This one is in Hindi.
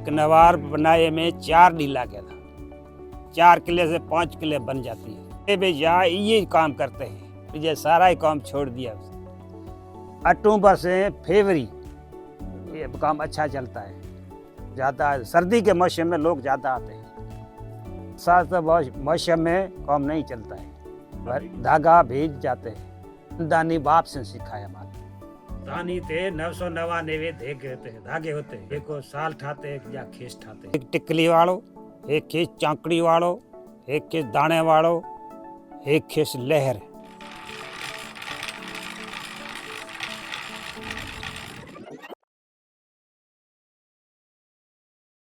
एक नवार बनाए में 4 ढीला गया था। 4 किले से 5 किले बन जाती है। ये भैया ये काम करते हैं, ये सारा ही काम छोड़ दिया। अक्टूबर से फरवरी ये काम अच्छा चलता है। ज़्यादा सर्दी के मौसम में लोग ज़्यादा आते हैं। साथ मौसम में काम नहीं चलता है, धागा भीज जाते हैं। दानी बाप से सिखाया हमारे दानी थे 999 धागे होते हैं। देखो साल ठाते या खीस ठाते, एक टिकली वालो, एक खीस चांकड़ी वालो, एक खीस दाने वालो, एक खीस लहर।